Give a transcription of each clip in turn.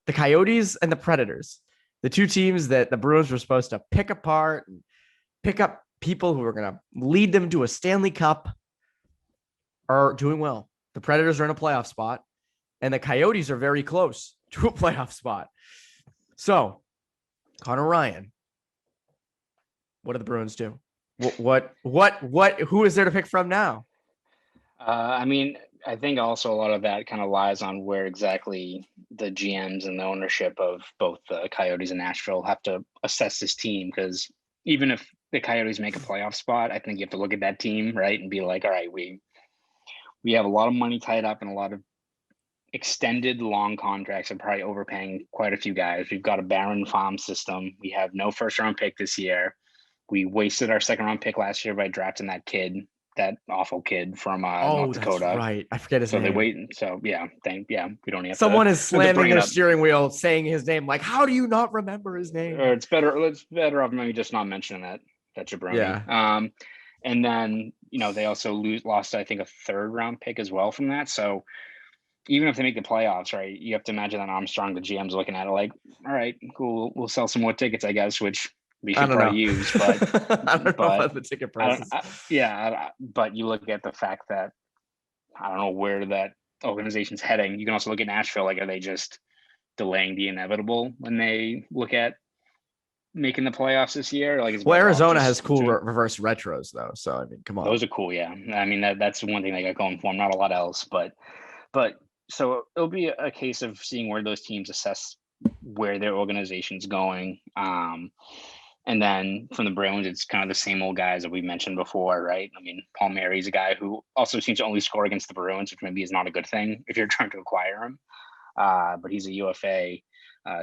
the Coyotes and the Predators, the two teams that the Bruins were supposed to pick apart and pick up people who were going to lead them to a Stanley Cup, are doing well. The Predators are in a playoff spot, and the Coyotes are very close to a playoff spot. So, Conor Ryan, what do the Bruins do? Who is there to pick from now? I mean, I think also a lot of that kind of lies on where exactly the GMs and the ownership of both the Coyotes and Nashville have to assess this team. Because even if the Coyotes make a playoff spot, I think you have to look at that team, right, and be like, all right, we have a lot of money tied up and a lot of extended long contracts and probably overpaying quite a few guys. We've got a barren farm system. We have no first round pick this year. We wasted our second round pick last year by drafting that awful kid from North That's Dakota. right. I forget his So name. they wait. So yeah, we don't have Someone to. is slamming their steering wheel, saying his name. Like, how do you not remember his name? Or it's better off maybe just not mentioning that jabroni. Yeah. And then they also lost I think a third round pick as well from that. So even if they make the playoffs, right, you have to imagine that Armstrong, the GM's looking at it like, all right, cool, we'll sell some more tickets, I guess, which we should probably use. But I don't know about the ticket prices. But you look at the fact that I don't know where that organization's heading. You can also look at Nashville. Like, are they just delaying the inevitable when they look at making the playoffs this year? Like, Arizona has cool reverse retros though. So I mean, come on, those are cool. Yeah, I mean that's one thing they got going for them. Not a lot else, but so it'll be a case of seeing where those teams assess where their organization's going. And then from the Bruins, it's kind of the same old guys that we mentioned before, right? I mean, Palmieri's a guy who also seems to only score against the Bruins, which maybe is not a good thing if you're trying to acquire him. But he's a UFA.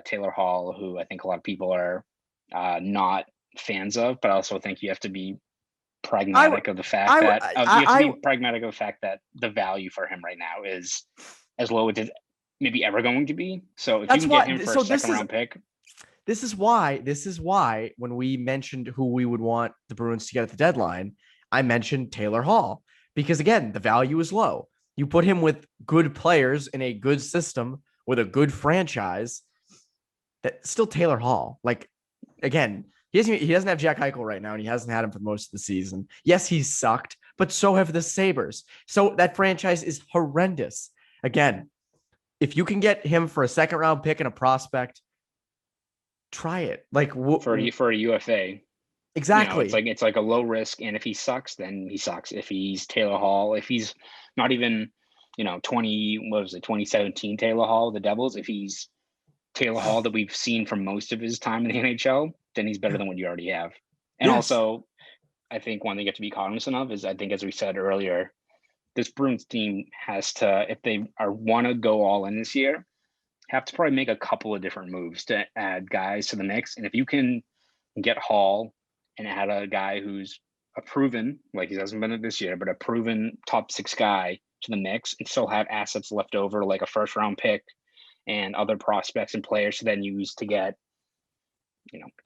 Taylor Hall, who I think a lot of people are not fans of, but I also think you have to be pragmatic of the fact that the value for him right now is as low as it's maybe ever going to be. So if you can get him for a second round pick. This is why when we mentioned who we would want the Bruins to get at the deadline, I mentioned Taylor Hall, because again, the value is low. You put him with good players in a good system with a good franchise. That's still Taylor Hall. Like, again, he doesn't have Jack Eichel right now, and he hasn't had him for most of the season. Yes, he's sucked, but so have the Sabres. So that franchise is horrendous. Again, if you can get him for a second round pick and a prospect, try it. Like for a UFA. Exactly. It's like a low risk, and if he sucks, then he sucks. If he's Taylor Hall, if he's not even 2017 Taylor Hall, the Devils, if he's Taylor Hall that we've seen for most of his time in the NHL, then he's better than what you already have. And also, I think one thing you have to be cognizant of is, I think, as we said earlier, this Bruins team has to, if they want to go all in this year, have to probably make a couple of different moves to add guys to the mix. And if you can get Hall and add a guy who's a proven, like he hasn't been it this year, but a proven top 6 guy to the mix, and still have assets left over, like a first round pick and other prospects and players to then use to get,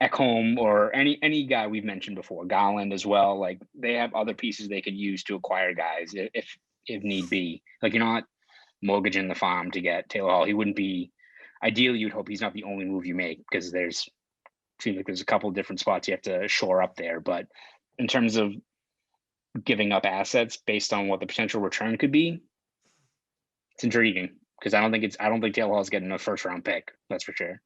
Ekholm or any guy we've mentioned before, Garland as well. Like, they have other pieces they could use to acquire guys if need be. Like, you're not mortgaging the farm to get Taylor Hall. He wouldn't be. Ideally, you'd hope he's not the only move you make, because seems like there's a couple of different spots you have to shore up there. But in terms of giving up assets based on what the potential return could be, it's intriguing, because I don't think Taylor Hall is getting a first round pick. That's for sure.